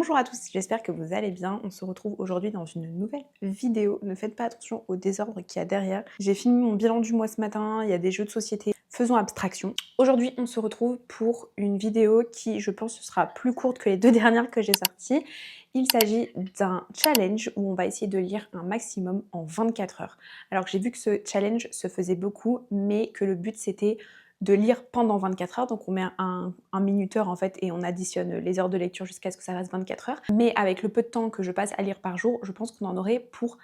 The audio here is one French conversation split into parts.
Bonjour à tous, j'espère que vous allez bien. On se retrouve aujourd'hui dans une nouvelle vidéo. Ne faites pas attention au désordre qu'il y a derrière. J'ai fini mon bilan du mois ce matin, il y a des jeux de société. Faisons abstraction. Aujourd'hui, on se retrouve pour une vidéo qui, je pense, sera plus courte que les deux dernières que j'ai sorties. Il s'agit d'un challenge où on va essayer de lire un maximum en 24 heures. Alors que j'ai vu que ce challenge se faisait beaucoup, mais que le but c'était de lire pendant 24 heures. Donc on met un minuteur en fait et on additionne les heures de lecture jusqu'à ce que ça fasse 24 heures. Mais avec le peu de temps que je passe à lire par jour, je pense qu'on en aurait pour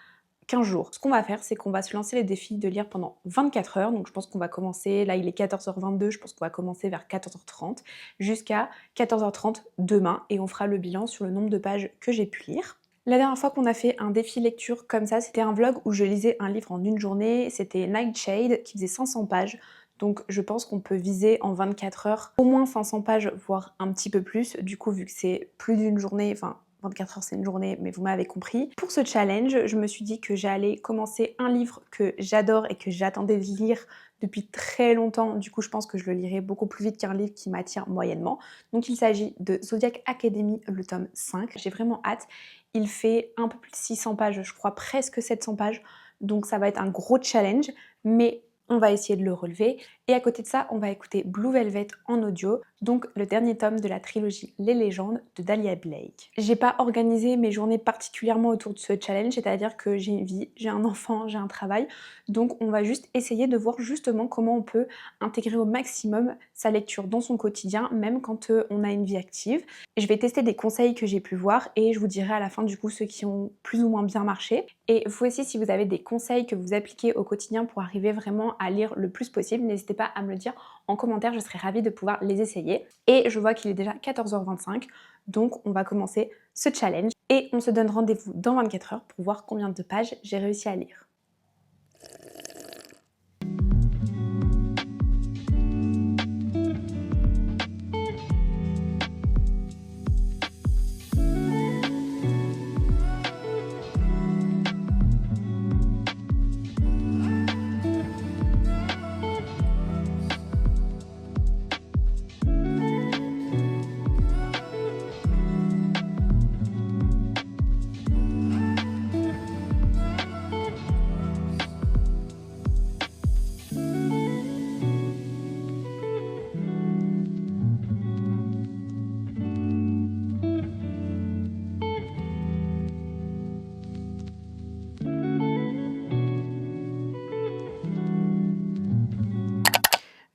15 jours. Ce qu'on va faire, c'est qu'on va se lancer les défis de lire pendant 24 heures. Donc je pense qu'on va commencer, là il est 14h22, je pense qu'on va commencer vers 14h30 jusqu'à 14h30 demain et on fera le bilan sur le nombre de pages que j'ai pu lire. La dernière fois qu'on a fait un défi lecture comme ça, c'était un vlog où je lisais un livre en une journée. C'était Nightshade qui faisait 500 pages. Donc je pense qu'on peut viser en 24 heures au moins 500 pages, voire un petit peu plus. Du coup, vu que c'est plus d'une journée, enfin 24 heures c'est une journée, mais vous m'avez compris. Pour ce challenge, je me suis dit que j'allais commencer un livre que j'adore et que j'attendais de lire depuis très longtemps. Du coup, je pense que je le lirai beaucoup plus vite qu'un livre qui m'attire moyennement. Donc il s'agit de Zodiac Academy, le tome 5. J'ai vraiment hâte. Il fait un peu plus de 600 pages, je crois presque 700 pages. Donc ça va être un gros challenge, mais on va essayer de le relever. Et à côté de ça, on va écouter Blue Velvet en audio, donc le dernier tome de la trilogie Les Légendes de Dahlia Blake. J'ai pas organisé mes journées particulièrement autour de ce challenge, c'est-à-dire que j'ai une vie, j'ai un enfant, j'ai un travail, donc on va juste essayer de voir justement comment on peut intégrer au maximum sa lecture dans son quotidien, même quand on a une vie active. Je vais tester des conseils que j'ai pu voir et je vous dirai à la fin du coup ceux qui ont plus ou moins bien marché. Et vous aussi, si vous avez des conseils que vous appliquez au quotidien pour arriver vraiment à lire le plus possible, n'hésitez pas à me le dire en commentaire, je serai ravie de pouvoir les essayer. Et je vois qu'il est déjà 14h25, donc on va commencer ce challenge et on se donne rendez-vous dans 24 heures pour voir combien de pages j'ai réussi à lire.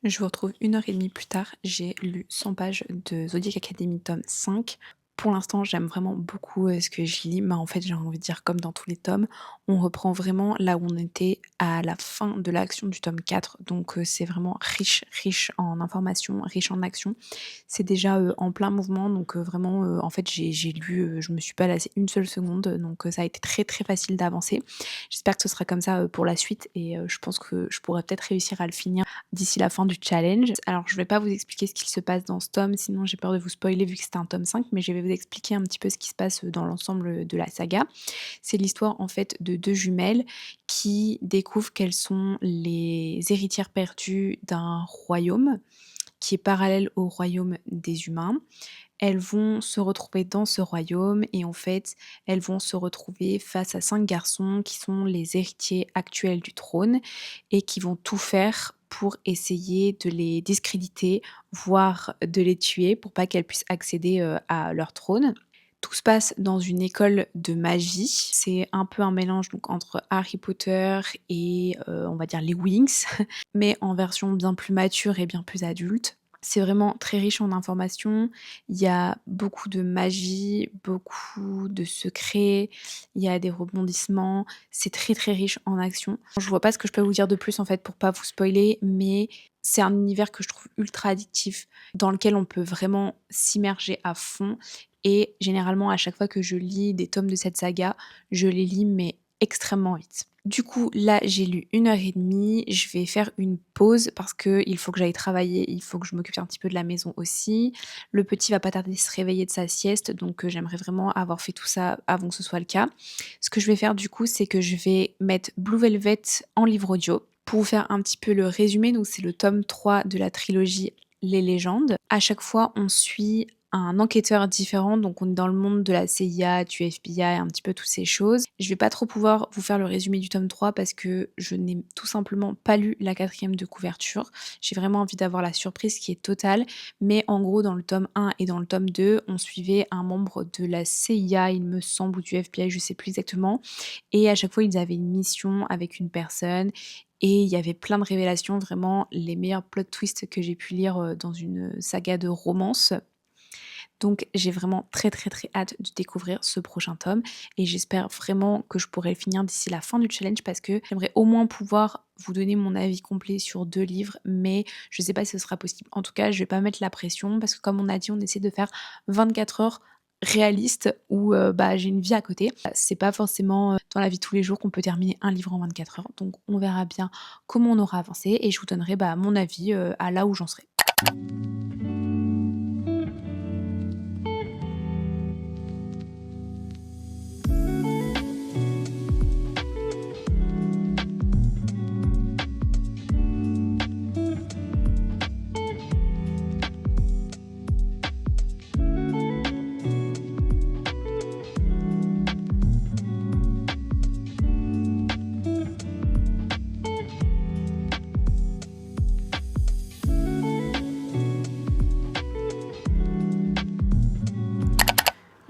Je vous retrouve 1h30 plus tard, j'ai lu 100 pages de Zodiac Academy tome 5. Pour l'instant, j'aime vraiment beaucoup ce que j'y lis, mais en fait, j'ai envie de dire comme dans tous les tomes, on reprend vraiment là où on était à la fin de l'action du tome 4, donc c'est vraiment riche en informations, riche en actions. C'est déjà en plein mouvement, donc vraiment, en fait, j'ai lu, je me suis pas lassée une seule seconde, donc ça a été très facile d'avancer. J'espère que ce sera comme ça pour la suite et je pense que je pourrais peut-être réussir à le finir d'ici la fin du challenge. Alors je vais pas vous expliquer ce qu'il se passe dans ce tome, sinon j'ai peur de vous spoiler vu que c'est un tome 5, mais je vais vous expliquer un petit peu ce qui se passe dans l'ensemble de la saga. C'est l'histoire en fait de deux jumelles qui découvrent qu'elles sont les héritières perdues d'un royaume qui est parallèle au royaume des humains. Elles vont se retrouver dans ce royaume et en fait, elles vont se retrouver face à 5 garçons qui sont les héritiers actuels du trône et qui vont tout faire pour essayer de les discréditer, voire de les tuer pour pas qu'elles puissent accéder à leur trône. Tout se passe dans une école de magie. C'est un peu un mélange donc entre Harry Potter et on va dire les Winx, mais en version bien plus mature et bien plus adulte. C'est vraiment très riche en informations. Il y a beaucoup de magie, beaucoup de secrets, il y a des rebondissements. C'est très riche en action. Je vois pas ce que je peux vous dire de plus en fait pour pas vous spoiler, mais c'est un univers que je trouve ultra addictif, dans lequel on peut vraiment s'immerger à fond. Et généralement, à chaque fois que je lis des tomes de cette saga, je les lis mais extrêmement vite. Du coup, là, j'ai lu 1h30. Je vais faire une pause parce qu'il faut que j'aille travailler, il faut que je m'occupe un petit peu de la maison aussi. Le petit va pas tarder de se réveiller de sa sieste, donc j'aimerais vraiment avoir fait tout ça avant que ce soit le cas. Ce que je vais faire du coup, c'est que je vais mettre Blue Velvet en livre audio. Pour vous faire un petit peu le résumé, donc c'est le tome 3 de la trilogie Les Légendes. À chaque fois, on suit un enquêteur différent, donc on est dans le monde de la CIA, du FBI, un petit peu toutes ces choses. Je vais pas trop pouvoir vous faire le résumé du tome 3 parce que je n'ai tout simplement pas lu la 4e de couverture. J'ai vraiment envie d'avoir la surprise qui est totale, mais en gros dans le tome 1 et dans le tome 2, on suivait un membre de la CIA, il me semble, ou du FBI, je sais plus exactement, et à chaque fois ils avaient une mission avec une personne. Et il y avait plein de révélations, vraiment les meilleurs plot twists que j'ai pu lire dans une saga de romance. Donc j'ai vraiment très hâte de découvrir ce prochain tome et j'espère vraiment que je pourrai le finir d'ici la fin du challenge parce que j'aimerais au moins pouvoir vous donner mon avis complet sur 2 livres, mais je sais pas si ce sera possible. En tout cas, je vais pas mettre la pression parce que comme on a dit, on essaie de faire 24 heures réaliste où j'ai une vie à côté. C'est pas forcément dans la vie de tous les jours qu'on peut terminer un livre en 24 heures. Donc on verra bien comment on aura avancé et je vous donnerai mon avis à là où j'en serai.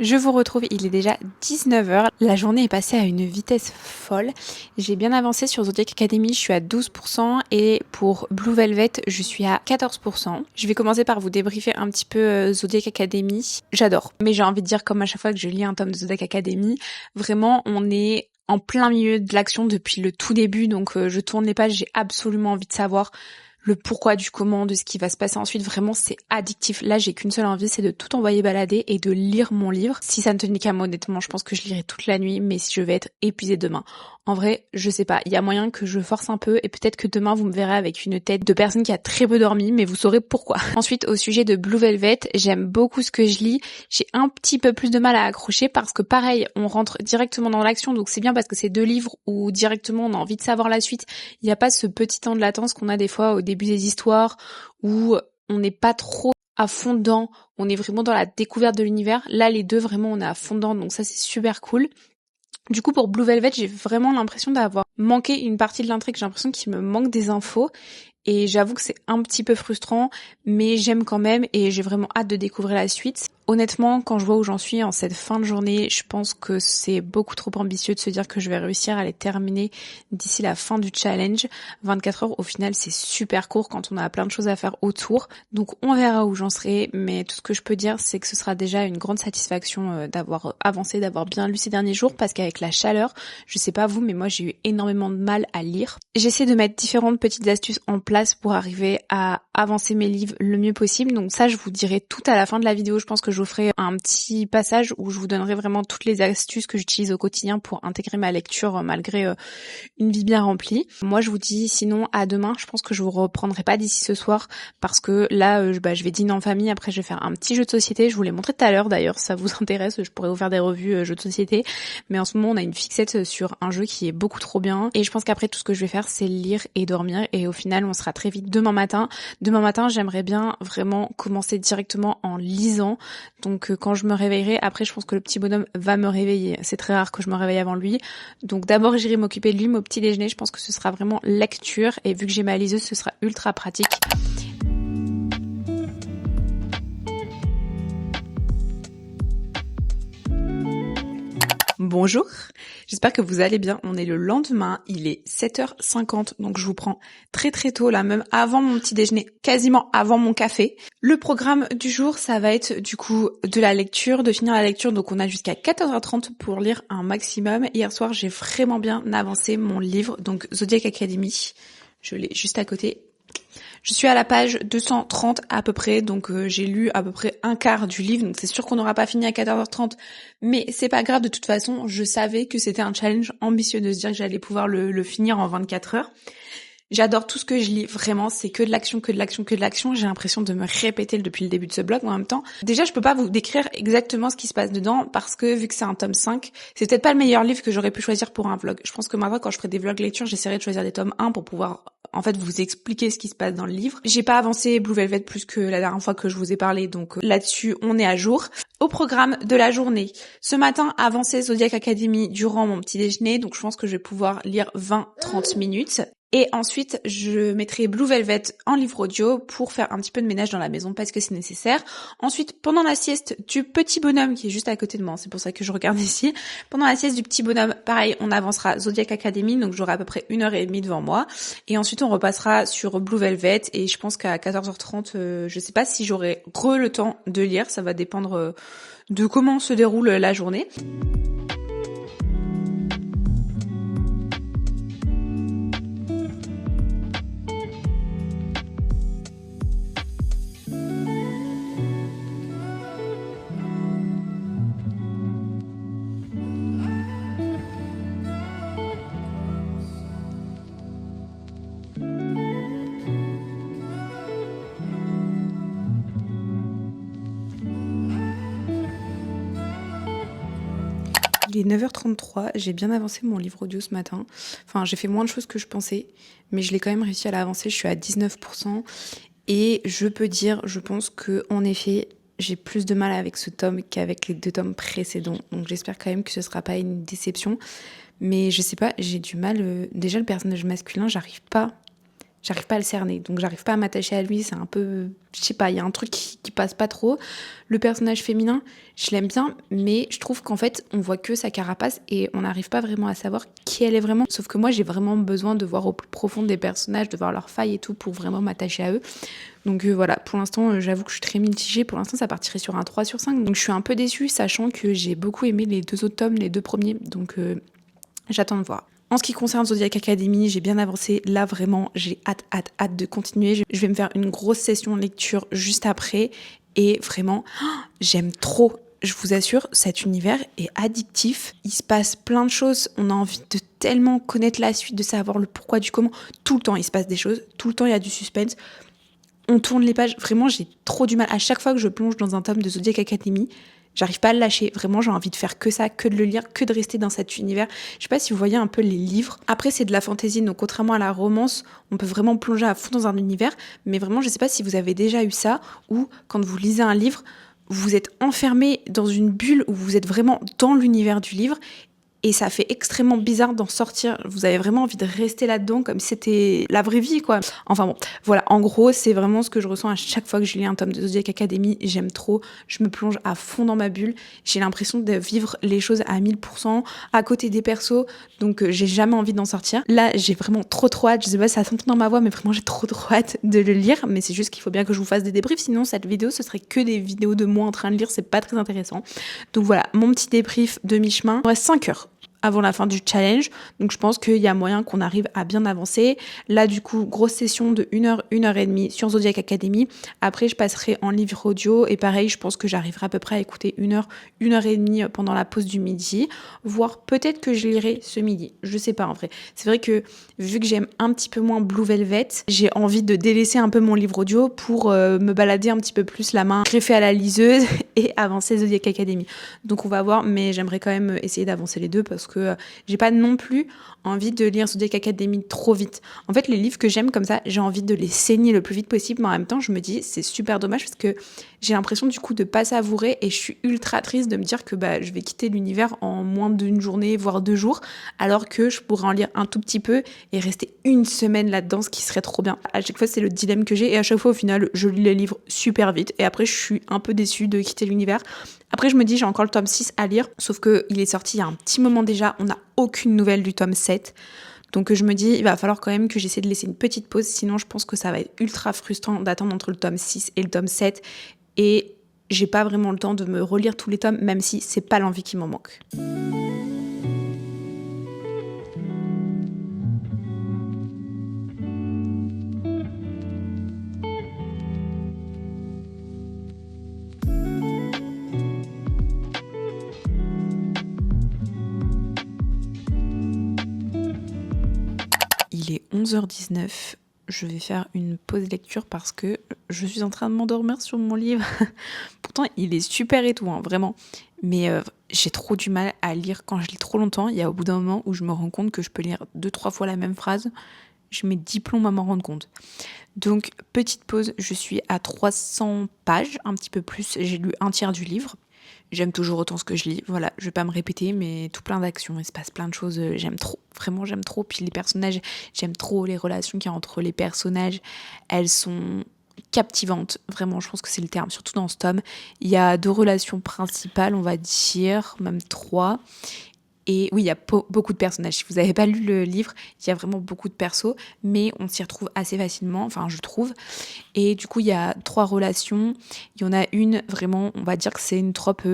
Je vous retrouve, il est déjà 19h, la journée est passée à une vitesse folle. J'ai bien avancé sur Zodiac Academy, je suis à 12% et pour Blue Velvet, je suis à 14%. Je vais commencer par vous débriefer un petit peu Zodiac Academy. J'adore, mais j'ai envie de dire comme à chaque fois que je lis un tome de Zodiac Academy, vraiment on est en plein milieu de l'action depuis le tout début, donc je tourne les pages, j'ai absolument envie de savoir le pourquoi du comment, de ce qui va se passer ensuite. Vraiment, c'est addictif. Là, j'ai qu'une seule envie, c'est de tout envoyer balader et de lire mon livre. Si ça ne tenait qu'à moi, honnêtement, je pense que je lirai toute la nuit, mais je vais être épuisée demain. En vrai, je sais pas. Il y a moyen que je force un peu et peut-être que demain, vous me verrez avec une tête de personne qui a très peu dormi, mais vous saurez pourquoi. Ensuite, au sujet de Blue Velvet, j'aime beaucoup ce que je lis. J'ai un petit peu plus de mal à accrocher parce que pareil, on rentre directement dans l'action, donc c'est bien parce que c'est 2 livres où directement on a envie de savoir la suite. Il n'y a pas ce petit temps de latence qu'on a des fois au début des histoires où on n'est pas trop à fond dedans, on est vraiment dans la découverte de l'univers. Là, les 2, vraiment, on est à fond dedans, donc ça, c'est super cool. Du coup, pour Blue Velvet, j'ai vraiment l'impression d'avoir manqué une partie de l'intrigue. J'ai l'impression qu'il me manque des infos. Et j'avoue que c'est un petit peu frustrant, mais j'aime quand même et j'ai vraiment hâte de découvrir la suite. Honnêtement, quand je vois où j'en suis en cette fin de journée, je pense que c'est beaucoup trop ambitieux de se dire que je vais réussir à les terminer d'ici la fin du challenge. 24 heures, au final, c'est super court quand on a plein de choses à faire autour. Donc on verra où j'en serai, mais tout ce que je peux dire, c'est que ce sera déjà une grande satisfaction d'avoir avancé, d'avoir bien lu ces derniers jours, parce qu'avec la chaleur, je sais pas vous, mais moi j'ai eu énormément de mal à lire. J'essaie de mettre différentes petites astuces en place pour arriver à avancer mes livres le mieux possible. Donc ça, je vous dirai tout à la fin de la vidéo. Je pense que je vous ferai un petit passage où je vous donnerai vraiment toutes les astuces que j'utilise au quotidien pour intégrer ma lecture malgré une vie bien remplie. Moi, je vous dis sinon à demain. Je pense que je vous reprendrai pas d'ici ce soir parce que là, je vais dîner en famille. Après, je vais faire un petit jeu de société. Je vous l'ai montré tout à l'heure d'ailleurs. Si ça vous intéresse, je pourrais vous faire des revues jeux de société. Mais en ce moment, on a une fixette sur un jeu qui est beaucoup trop bien. Et je pense qu'après, tout ce que je vais faire, c'est lire et dormir. Et au final, on sera très vite demain matin. Demain matin, j'aimerais bien vraiment commencer directement en lisant. Donc quand je me réveillerai, après je pense que le petit bonhomme va me réveiller. C'est très rare que je me réveille avant lui. Donc d'abord j'irai m'occuper de lui, mais au petit déjeuner, je pense que ce sera vraiment lecture. Et vu que j'ai ma liseuse, ce sera ultra pratique. Bonjour, j'espère que vous allez bien. On est le lendemain, il est 7h50, donc je vous prends très tôt là, même avant mon petit déjeuner, quasiment avant mon café. Le programme du jour, ça va être du coup de la lecture, de finir la lecture, donc on a jusqu'à 14h30 pour lire un maximum. Hier soir, j'ai vraiment bien avancé mon livre, donc Zodiac Academy, je l'ai juste à côté. Je suis à la page 230 à peu près, donc j'ai lu à peu près un quart du livre, donc c'est sûr qu'on n'aura pas fini à 14h30, mais c'est pas grave, de toute façon, je savais que c'était un challenge ambitieux de se dire que j'allais pouvoir le finir en 24 heures. J'adore tout ce que je lis, vraiment, c'est que de l'action, que de l'action, que de l'action. J'ai l'impression de me répéter depuis le début de ce blog, mais en même temps, déjà, je peux pas vous décrire exactement ce qui se passe dedans, parce que vu que c'est un tome 5, c'est peut-être pas le meilleur livre que j'aurais pu choisir pour un vlog. Je pense que maintenant, quand je ferai des vlogs lecture, j'essaierai de choisir des tomes 1 pour pouvoir en fait vous expliquer ce qui se passe dans le livre. J'ai pas avancé Blue Velvet plus que la dernière fois que je vous ai parlé, donc là-dessus on est à jour. Au programme de la journée, ce matin avancé Zodiac Academy durant mon petit déjeuner, donc je pense que je vais pouvoir lire 20-30 minutes. Et ensuite, je mettrai Blue Velvet en livre audio pour faire un petit peu de ménage dans la maison parce que c'est nécessaire. Ensuite, pendant la sieste du petit bonhomme qui est juste à côté de moi, c'est pour ça que je regarde ici. Pendant la sieste du petit bonhomme, pareil, on avancera Zodiac Academy, donc j'aurai à peu près 1h30 devant moi. Et ensuite, on repassera sur Blue Velvet et je pense qu'à 14h30, je sais pas si j'aurai le temps de lire, ça va dépendre de comment se déroule la journée. Il est 9h33, j'ai bien avancé mon livre audio ce matin. Enfin, j'ai fait moins de choses que je pensais, mais je l'ai quand même réussi à l'avancer, je suis à 19%. Et je peux dire, je pense que en effet, j'ai plus de mal avec ce tome qu'avec les 2 tomes précédents. Donc j'espère quand même que ce sera pas une déception. Mais je sais pas, j'ai du mal. Déjà, le personnage masculin, j'arrive pas à le cerner, donc j'arrive pas à m'attacher à lui, c'est un peu, je sais pas, il y a un truc qui passe pas trop. Le personnage féminin, je l'aime bien, mais je trouve qu'en fait, on voit que sa carapace et on n'arrive pas vraiment à savoir qui elle est vraiment. Sauf que moi, j'ai vraiment besoin de voir au plus profond des personnages, de voir leurs failles et tout pour vraiment m'attacher à eux. Donc voilà, pour l'instant, j'avoue que je suis très mitigée. Pour l'instant, ça partirait sur un 3/5. Donc je suis un peu déçue, sachant que j'ai beaucoup aimé les 2 autres tomes, les 2 premiers. Donc j'attends de voir. En ce qui concerne Zodiac Academy, j'ai bien avancé. Là, vraiment, j'ai hâte de continuer. Je vais me faire une grosse session de lecture juste après. Et vraiment, j'aime trop. Je vous assure, cet univers est addictif. Il se passe plein de choses. On a envie de tellement connaître la suite, de savoir le pourquoi du comment. Tout le temps, il se passe des choses. Tout le temps, il y a du suspense. On tourne les pages. Vraiment, j'ai trop du mal. À chaque fois que je plonge dans un tome de Zodiac Academy, j'arrive pas à le lâcher. Vraiment, j'ai envie de faire que ça, que de le lire, que de rester dans cet univers. Je sais pas si vous voyez un peu les livres. Après, c'est de la fantaisie, donc contrairement à la romance, on peut vraiment plonger à fond dans un univers. Mais vraiment, je sais pas si vous avez déjà eu ça, ou quand vous lisez un livre, vous êtes enfermé dans une bulle où vous êtes vraiment dans l'univers du livre. Et ça fait extrêmement bizarre d'en sortir. Vous avez vraiment envie de rester là-dedans comme si c'était la vraie vie, quoi. Enfin bon, voilà. En gros, c'est vraiment ce que je ressens à chaque fois que je lis un tome de Zodiac Academy. J'aime trop. Je me plonge à fond dans ma bulle. J'ai l'impression de vivre les choses à 1000%, à côté des persos. Donc, j'ai jamais envie d'en sortir. Là, j'ai vraiment trop hâte. Je sais pas si ça s'entend dans ma voix, mais vraiment, j'ai trop hâte de le lire. Mais c'est juste qu'il faut bien que je vous fasse des débriefs. Sinon, cette vidéo, ce serait que des vidéos de moi en train de lire. C'est pas très intéressant. Donc voilà, mon petit débrief de mi-chemin. Il reste 5 heures avant la fin du challenge, donc je pense qu'il y a moyen qu'on arrive à bien avancer. Là du coup, grosse session de 1h, 1h30 sur Zodiac Academy. Après je passerai en livre audio et pareil, je pense que j'arriverai à peu près à écouter 1h, 1h30 pendant la pause du midi, voire peut-être que je lirai ce midi, je sais pas en vrai. C'est vrai que vu que j'aime un petit peu moins Blue Velvet, j'ai envie de délaisser un peu mon livre audio pour me balader un petit peu plus la main greffée à la liseuse et avancer Zodiac Academy. Donc on va voir, mais j'aimerais quand même essayer d'avancer les deux parce que j'ai pas non plus envie de lire Zodiac Academy trop vite. En fait, les livres que j'aime comme ça, j'ai envie de les saigner le plus vite possible, mais en même temps, je me dis, c'est super dommage parce que j'ai l'impression du coup de pas savourer et je suis ultra triste de me dire que je vais quitter l'univers en moins d'une journée, voire 2 jours, alors que je pourrais en lire un tout petit peu et rester une semaine là-dedans, ce qui serait trop bien. À chaque fois, c'est le dilemme que j'ai et à chaque fois, au final, je lis les livres super vite et après, je suis un peu déçue de quitter l'univers. Après, je me dis, j'ai encore le tome 6 à lire, sauf qu'il est sorti il y a un petit moment déjà, on n'a aucune nouvelle du tome 7. Donc je me dis, il va falloir quand même que j'essaie de laisser une petite pause, sinon je pense que ça va être ultra frustrant d'attendre entre le tome 6 et le tome 7. Et j'ai pas vraiment le temps de me relire tous les tomes, même si c'est pas l'envie qui m'en manque. Il est 11h19, je vais faire une pause lecture parce que je suis en train de m'endormir sur mon livre. Pourtant, il est super et tout, hein, vraiment. Mais j'ai trop du mal à lire quand je lis trop longtemps. Il y a au bout d'un moment où je me rends compte que je peux lire 2-3 fois la même phrase. je mets 10 plombs à m'en rendre compte. Donc, petite pause, je suis à 300 pages, un petit peu plus. J'ai lu un tiers du livre. J'aime toujours autant ce que je lis. Voilà, je vais pas me répéter, mais tout plein d'actions. Il se passe plein de choses. J'aime trop. Vraiment, j'aime trop. Puis les personnages, j'aime trop les relations qu'il y a entre les personnages. Elles sont captivantes. Vraiment, je pense que c'est le terme. Surtout dans ce tome. Il y a 2 relations principales, on va dire. Même 3. Et oui, il y a beaucoup de personnages. Si vous n'avez pas lu le livre, il y a vraiment beaucoup de persos, mais on s'y retrouve assez facilement, enfin je trouve. Et du coup, il y a 3 relations. Il y en a une, vraiment, on va dire que c'est une trope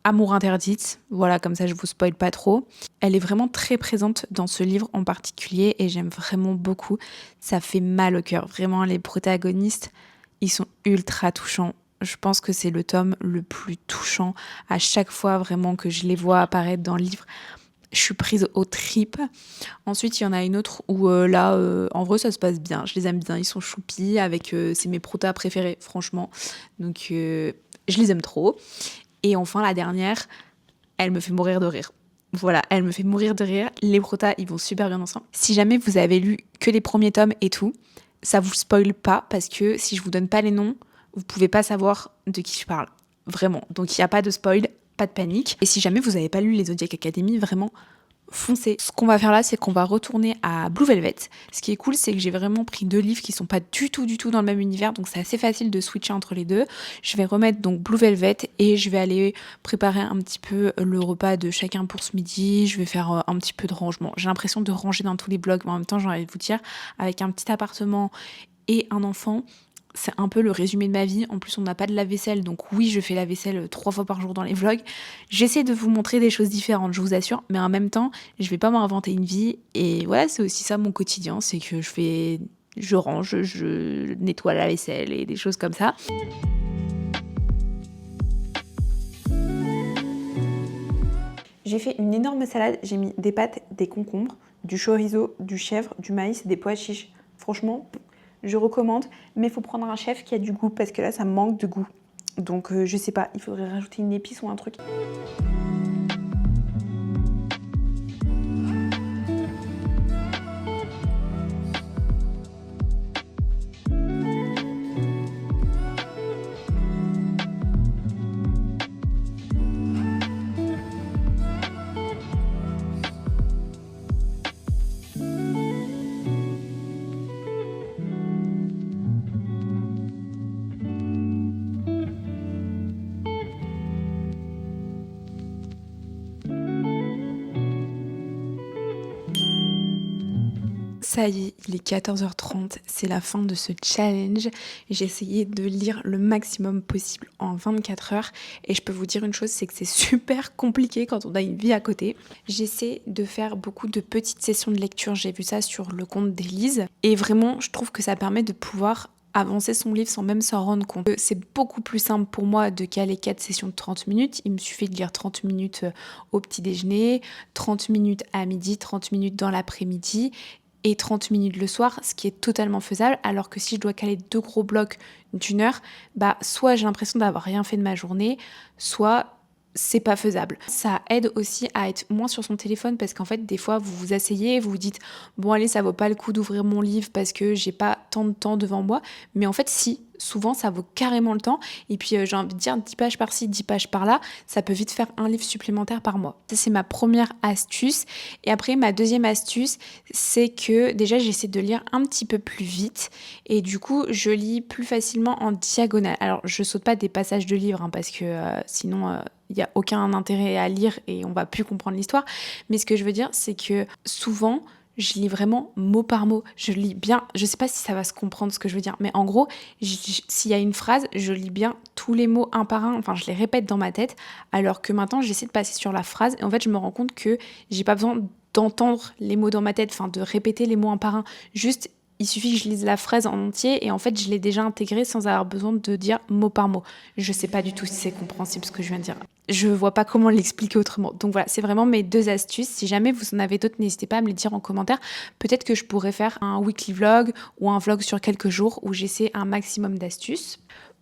amour interdite. Voilà, comme ça je vous spoil pas trop. Elle est vraiment très présente dans ce livre en particulier et j'aime vraiment beaucoup. Ça fait mal au cœur. Vraiment, les protagonistes, ils sont ultra touchants. Je pense que c'est le tome le plus touchant. À chaque fois vraiment que je les vois apparaître dans le livre, je suis prise aux tripes. Ensuite, il y en a une autre où en vrai, ça se passe bien. Je les aime bien. Ils sont choupis. C'est mes protas préférés, franchement. Donc, je les aime trop. Et enfin, la dernière, elle me fait mourir de rire. Voilà, elle me fait mourir de rire. Les protas, ils vont super bien ensemble. Si jamais vous avez lu que les premiers tomes et tout, ça vous spoil pas parce que si je vous donne pas les noms, vous pouvez pas savoir de qui je parle. Vraiment. Donc il n'y a pas de spoil, pas de panique. Et si jamais vous n'avez pas lu les Zodiac Academy, vraiment, foncez. Ce qu'on va faire là, c'est qu'on va retourner à Blue Velvet. Ce qui est cool, c'est que j'ai vraiment pris 2 livres qui sont pas du tout dans le même univers, donc c'est assez facile de switcher entre les deux. Je vais remettre donc Blue Velvet et je vais aller préparer un petit peu le repas de chacun pour ce midi. Je vais faire un petit peu de rangement. J'ai l'impression de ranger dans tous les blocs, mais en même temps, j'ai envie de vous dire, avec un petit appartement et un enfant, c'est un peu le résumé de ma vie. En plus, on n'a pas de lave-vaisselle, donc oui, je fais la vaisselle 3 fois par jour dans les vlogs. J'essaie de vous montrer des choses différentes, je vous assure, mais en même temps, je vais pas m'inventer une vie. Et voilà, c'est aussi ça mon quotidien, c'est que je range, je nettoie la vaisselle et des choses comme ça. J'ai fait une énorme salade, j'ai mis des pâtes, des concombres, du chorizo, du chèvre, du maïs, des pois chiches. Franchement, je recommande, mais il faut prendre un chef qui a du goût parce que là, ça manque de goût. Donc, je sais pas, il faudrait rajouter une épice ou un truc. Ça y est, il est 14h30, c'est la fin de ce challenge. J'ai essayé de lire le maximum possible en 24 heures et je peux vous dire une chose, c'est que c'est super compliqué quand on a une vie à côté. J'essaie de faire beaucoup de petites sessions de lecture, j'ai vu ça sur le compte d'Élise et vraiment, je trouve que ça permet de pouvoir avancer son livre sans même s'en rendre compte. C'est beaucoup plus simple pour moi de caler 4 sessions de 30 minutes. Il me suffit de lire 30 minutes au petit déjeuner, 30 minutes à midi, 30 minutes dans l'après-midi et 30 minutes le soir, ce qui est totalement faisable, alors que si je dois caler 2 gros blocs d'1 heure, soit j'ai l'impression d'avoir rien fait de ma journée, soit c'est pas faisable. Ça aide aussi à être moins sur son téléphone parce qu'en fait, des fois, vous vous asseyez, vous vous dites « Bon, allez, ça vaut pas le coup d'ouvrir mon livre parce que j'ai pas tant de temps devant moi. » Mais en fait, si, souvent, ça vaut carrément le temps. Et puis, j'ai envie de dire 10 pages par-ci, 10 pages par-là, ça peut vite faire un livre supplémentaire par mois. Ça, c'est ma première astuce. Et après, ma deuxième astuce, c'est que déjà, j'essaie de lire un petit peu plus vite. Et du coup, je lis plus facilement en diagonale. Alors, je saute pas des passages de livres parce que sinon... il n'y a aucun intérêt à lire et on va plus comprendre l'histoire. Mais ce que je veux dire, c'est que souvent, je lis vraiment mot par mot. Je lis bien, je sais pas si ça va se comprendre ce que je veux dire, mais en gros, s'il y a une phrase, je lis bien tous les mots un par un, enfin je les répète dans ma tête, alors que maintenant j'essaie de passer sur la phrase et en fait je me rends compte que j'ai pas besoin d'entendre les mots dans ma tête, enfin de répéter les mots un par un, juste il suffit que je lise la phrase en entier et en fait je l'ai déjà intégrée sans avoir besoin de dire mot par mot. Je sais pas du tout si c'est compréhensible ce que je viens de dire. Je vois pas comment l'expliquer autrement. Donc voilà, c'est vraiment mes 2 astuces. Si jamais vous en avez d'autres, n'hésitez pas à me les dire en commentaire. Peut-être que je pourrais faire un weekly vlog ou un vlog sur quelques jours où j'essaie un maximum d'astuces.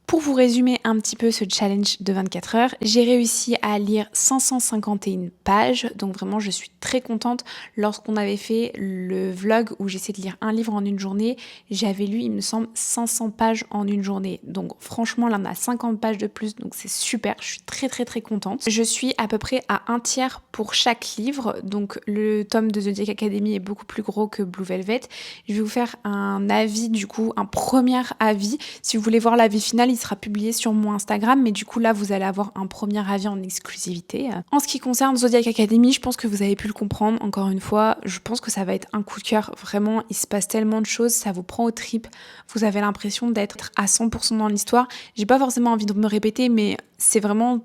Pour vous résumer un petit peu ce challenge de 24 heures, j'ai réussi à lire 551 pages, donc vraiment je suis très contente. Lorsqu'on avait fait le vlog où j'essaie de lire un livre en une journée, j'avais lu, il me semble, 500 pages en une journée. Donc franchement, là on a 50 pages de plus, donc c'est super, je suis très contente. Je suis à peu près à un tiers pour chaque livre, donc le tome de Zodiac Academy est beaucoup plus gros que Blue Velvet. Je vais vous faire un avis, du coup, un premier avis. Si vous voulez voir l'avis final, il sera publié sur mon Instagram, mais du coup là vous allez avoir un premier avis en exclusivité. En ce qui concerne Zodiac Academy, je pense que vous avez pu le comprendre, encore une fois, je pense que ça va être un coup de cœur, vraiment, il se passe tellement de choses, ça vous prend aux tripes, vous avez l'impression d'être à 100% dans l'histoire. J'ai pas forcément envie de me répéter, mais c'est vraiment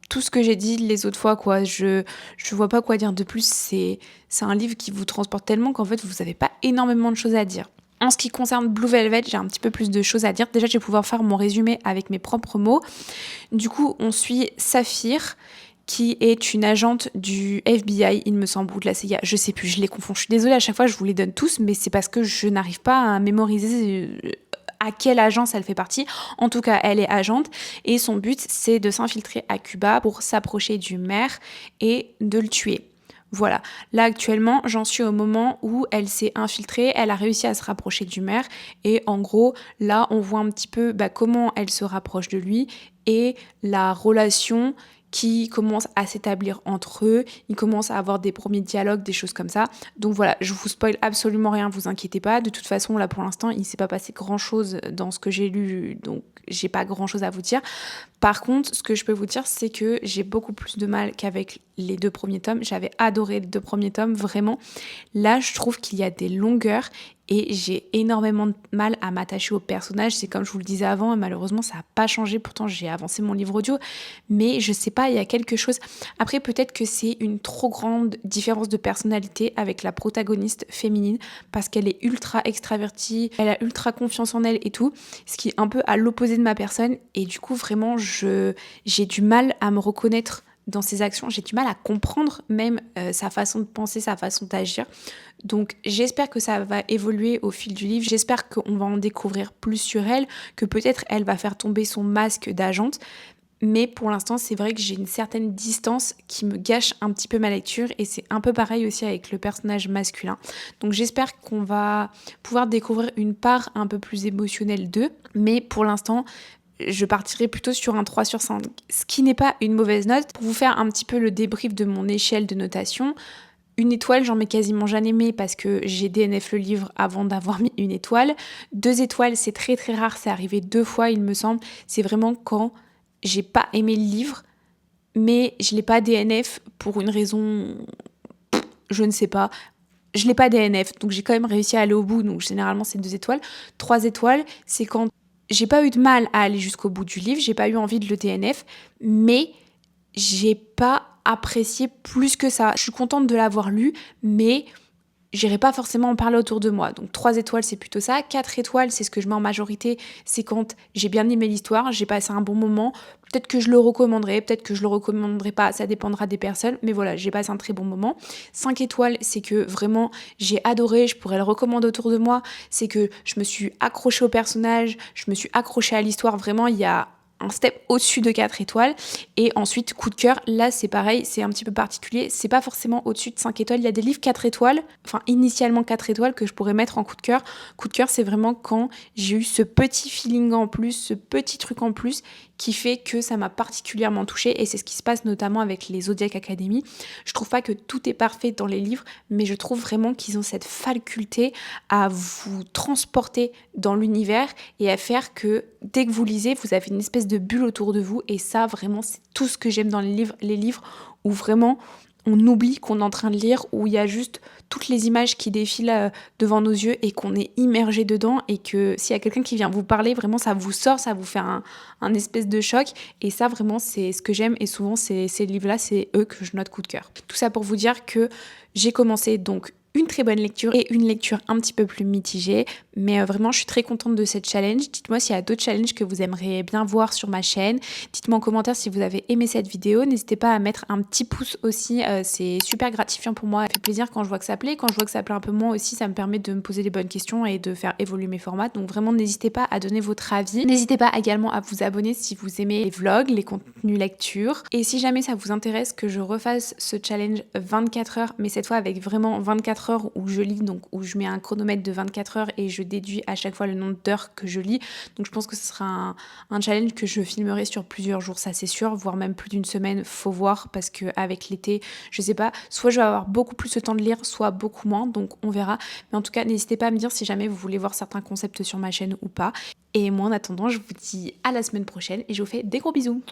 tout ce que j'ai dit les autres fois, quoi. Je vois pas quoi dire de plus, c'est un livre qui vous transporte tellement qu'en fait vous avez pas énormément de choses à dire. En ce qui concerne Blue Velvet, j'ai un petit peu plus de choses à dire. Déjà, je vais pouvoir faire mon résumé avec mes propres mots. Du coup, on suit Saphir, qui est une agente du FBI, il me semble, ou de la CIA, je sais plus, je les confonds. Je suis désolée, à chaque fois, je vous les donne tous, mais c'est parce que je n'arrive pas à mémoriser à quelle agence elle fait partie. En tout cas, elle est agente et son but, c'est de s'infiltrer à Cuba pour s'approcher du maire et de le tuer. Voilà, là actuellement j'en suis au moment où elle s'est infiltrée, elle a réussi à se rapprocher du maire et en gros là on voit un petit peu comment elle se rapproche de lui et la relation qui commence à s'établir entre eux, ils commencent à avoir des premiers dialogues, des choses comme ça. Donc voilà, je vous spoil absolument rien, vous inquiétez pas. De toute façon là pour l'instant il s'est pas passé grand chose dans ce que j'ai lu, donc j'ai pas grand chose à vous dire. Par contre, ce que je peux vous dire, c'est que j'ai beaucoup plus de mal qu'avec les 2 premiers tomes. J'avais adoré les 2 premiers tomes, vraiment. Là, je trouve qu'il y a des longueurs et j'ai énormément de mal à m'attacher au personnage. C'est comme je vous le disais avant, et malheureusement, ça n'a pas changé. Pourtant, j'ai avancé mon livre audio, mais je sais pas, il y a quelque chose. Après, peut-être que c'est une trop grande différence de personnalité avec la protagoniste féminine parce qu'elle est ultra extravertie, elle a ultra confiance en elle et tout, ce qui est un peu à l'opposé de ma personne. Et du coup, vraiment, j'ai du mal à me reconnaître dans ses actions, j'ai du mal à comprendre même sa façon de penser, sa façon d'agir. Donc j'espère que ça va évoluer au fil du livre, j'espère qu'on va en découvrir plus sur elle, que peut-être elle va faire tomber son masque d'agente. Mais pour l'instant, c'est vrai que j'ai une certaine distance qui me gâche un petit peu ma lecture et c'est un peu pareil aussi avec le personnage masculin. Donc j'espère qu'on va pouvoir découvrir une part un peu plus émotionnelle d'eux. Mais pour l'instant, je partirai plutôt sur un 3 sur 5, ce qui n'est pas une mauvaise note. Pour vous faire un petit peu le débrief de mon échelle de notation, 1 étoile, j'en mets quasiment jamais mis parce que j'ai DNF le livre avant d'avoir mis 1 étoile. 2 étoiles, c'est très rare, c'est arrivé 2 fois il me semble. C'est vraiment quand j'ai pas aimé le livre, mais je l'ai pas DNF pour une raison, je ne sais pas. Je l'ai pas DNF, donc j'ai quand même réussi à aller au bout, donc généralement c'est 2 étoiles. 3 étoiles, c'est quand j'ai pas eu de mal à aller jusqu'au bout du livre, j'ai pas eu envie de le DNF, mais j'ai pas apprécié plus que ça. Je suis contente de l'avoir lu, mais j'irai pas forcément en parler autour de moi. Donc 3 étoiles, c'est plutôt ça. 4 étoiles, c'est ce que je mets en majorité. C'est quand j'ai bien aimé l'histoire, j'ai passé un bon moment. Peut-être que je le recommanderai, peut-être que je le recommanderai pas. Ça dépendra des personnes. Mais voilà, j'ai passé un très bon moment. 5 étoiles, c'est que vraiment, j'ai adoré. Je pourrais le recommander autour de moi. C'est que je me suis accrochée au personnage. Je me suis accrochée à l'histoire. Vraiment, il y a un step au-dessus de 4 étoiles. Et ensuite, coup de cœur, là c'est pareil, c'est un petit peu particulier, c'est pas forcément au-dessus de 5 étoiles, il y a des livres 4 étoiles, enfin initialement 4 étoiles que je pourrais mettre en coup de cœur. Coup de cœur, c'est vraiment quand j'ai eu ce petit feeling en plus, ce petit truc en plus qui fait que ça m'a particulièrement touchée et c'est ce qui se passe notamment avec les Zodiac Academy. Je trouve pas que tout est parfait dans les livres, mais je trouve vraiment qu'ils ont cette faculté à vous transporter dans l'univers et à faire que dès que vous lisez, vous avez une espèce de bulle autour de vous et ça vraiment c'est tout ce que j'aime dans les livres où vraiment on oublie qu'on est en train de lire, où il y a juste toutes les images qui défilent devant nos yeux et qu'on est immergé dedans et que s'il y a quelqu'un qui vient vous parler, vraiment ça vous sort, ça vous fait un espèce de choc et ça vraiment c'est ce que j'aime et souvent ces livres-là, c'est eux que je note coup de cœur. Tout ça pour vous dire que j'ai commencé donc une très bonne lecture et une lecture un petit peu plus mitigée. Mais vraiment, je suis très contente de cette challenge. Dites-moi s'il y a d'autres challenges que vous aimeriez bien voir sur ma chaîne. Dites-moi en commentaire si vous avez aimé cette vidéo. N'hésitez pas à mettre un petit pouce aussi. C'est super gratifiant pour moi. Ça fait plaisir quand je vois que ça plaît. Quand je vois que ça plaît un peu moins aussi, ça me permet de me poser les bonnes questions et de faire évoluer mes formats. Donc vraiment, n'hésitez pas à donner votre avis. N'hésitez pas également à vous abonner si vous aimez les vlogs, les contenus lecture. Et si jamais ça vous intéresse que je refasse ce challenge 24 heures, mais cette fois avec vraiment 24 heures où je lis, donc où je mets un chronomètre de 24 heures et je déduis à chaque fois le nombre d'heures que je lis. Donc je pense que ce sera un challenge que je filmerai sur plusieurs jours, ça c'est sûr, voire même plus d'une semaine, faut voir, parce qu'avec l'été, je sais pas, soit je vais avoir beaucoup plus de temps de lire, soit beaucoup moins, donc on verra. Mais en tout cas, n'hésitez pas à me dire si jamais vous voulez voir certains concepts sur ma chaîne ou pas. Et moi en attendant, je vous dis à la semaine prochaine et je vous fais des gros bisous.